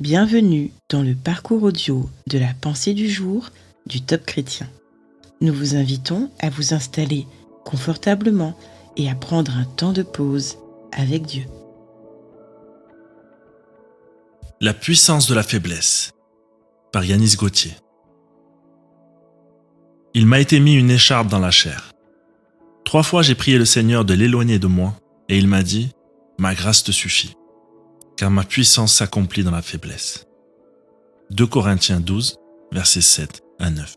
Bienvenue dans le parcours audio de la pensée du jour du Top Chrétien. Nous vous invitons à vous installer confortablement et à prendre un temps de pause avec Dieu. La puissance de la faiblesse, par Yanis Gauthier. Il m'a été mis une écharpe dans la chair. 3 fois j'ai prié le Seigneur de l'éloigner de moi, et il m'a dit « Ma grâce te suffit, car ma puissance s'accomplit dans la faiblesse. » 2 Corinthiens 12, versets 7 à 9.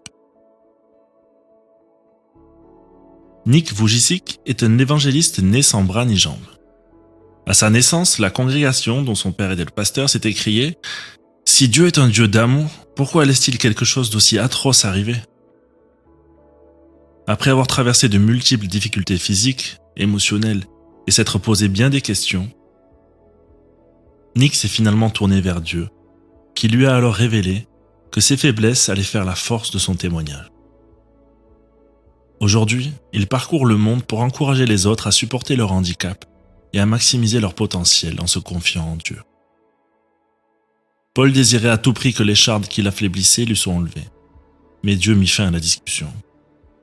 Nick Vujicic est un évangéliste né sans bras ni jambes. À sa naissance, la congrégation dont son père était le pasteur s'est écriée « Si Dieu est un Dieu d'amour, pourquoi laisse-t-il quelque chose d'aussi atroce arriver ?» Après avoir traversé de multiples difficultés physiques, émotionnelles et s'être posé bien des questions, Nick s'est finalement tourné vers Dieu, qui lui a alors révélé que ses faiblesses allaient faire la force de son témoignage. Aujourd'hui, il parcourt le monde pour encourager les autres à supporter leur handicap et à maximiser leur potentiel en se confiant en Dieu. Paul désirait à tout prix que les chardes qui l'affaiblissaient lui soient enlevées. Mais Dieu mit fin à la discussion.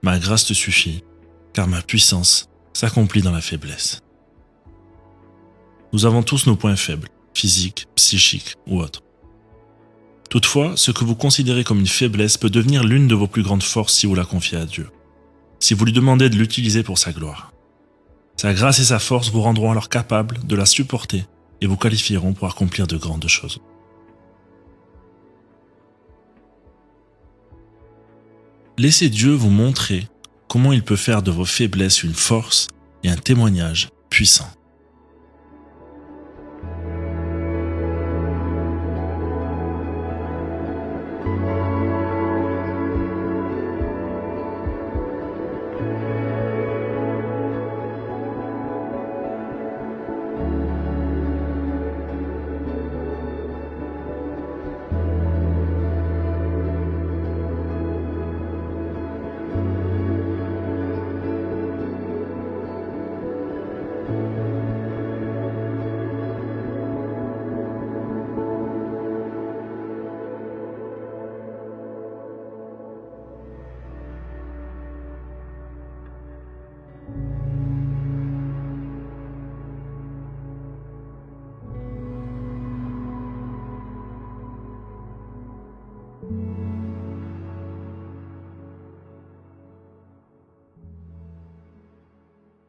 « Ma grâce te suffit, car ma puissance s'accomplit dans la faiblesse. » Nous avons tous nos points faibles, physiques, psychiques ou autres. Toutefois, ce que vous considérez comme une faiblesse peut devenir l'une de vos plus grandes forces si vous la confiez à Dieu, si vous lui demandez de l'utiliser pour sa gloire. Sa grâce et sa force vous rendront alors capables de la supporter et vous qualifieront pour accomplir de grandes choses. Laissez Dieu vous montrer comment il peut faire de vos faiblesses une force et un témoignage puissant.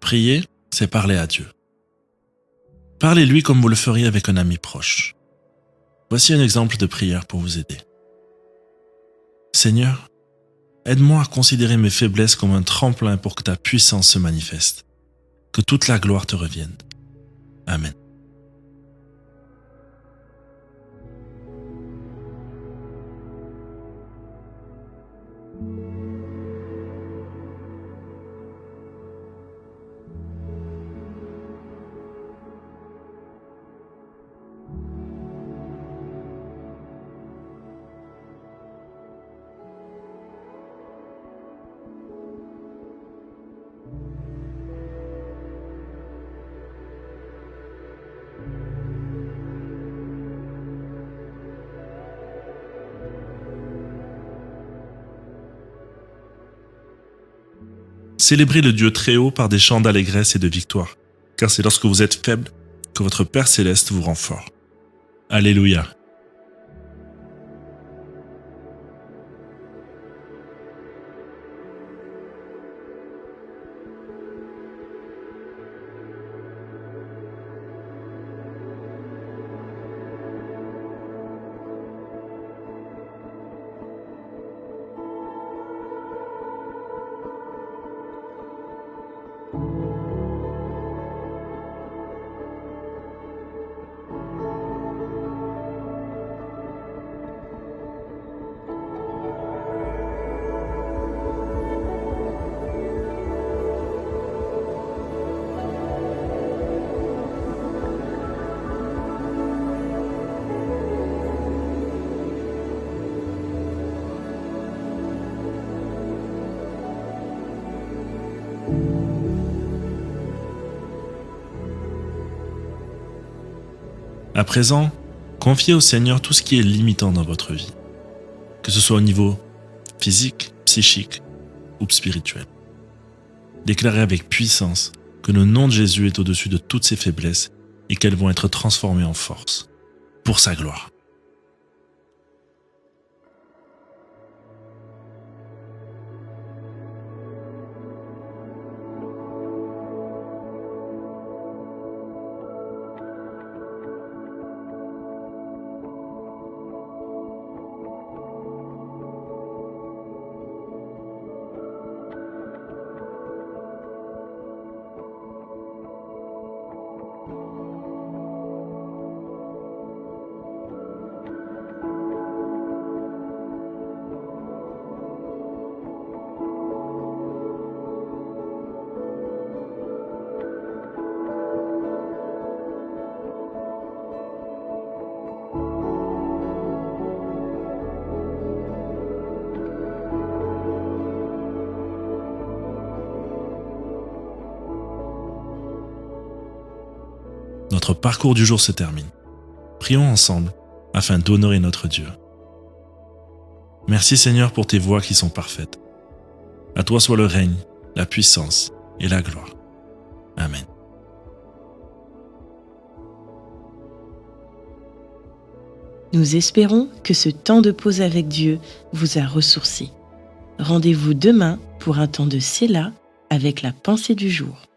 Prier, c'est parler à Dieu. Parlez-lui comme vous le feriez avec un ami proche. Voici un exemple de prière pour vous aider. Seigneur, aide-moi à considérer mes faiblesses comme un tremplin pour que ta puissance se manifeste. Que toute la gloire te revienne. Amen. Célébrez le Dieu très haut par des chants d'allégresse et de victoire, car c'est lorsque vous êtes faible que votre Père céleste vous rend fort. Alléluia. À présent, Confiez au Seigneur tout ce qui est limitant dans votre vie, que ce soit au niveau physique, psychique ou spirituel. Déclarez avec puissance que le nom de Jésus est au-dessus de toutes ces faiblesses et qu'elles vont être transformées en force, pour sa gloire. Notre parcours du jour se termine. Prions ensemble afin d'honorer notre Dieu. Merci Seigneur pour tes voies qui sont parfaites. À toi soit le règne, la puissance et la gloire. Amen. Nous espérons que ce temps de pause avec Dieu vous a ressourci. Rendez-vous demain pour un temps de Séla avec la pensée du jour.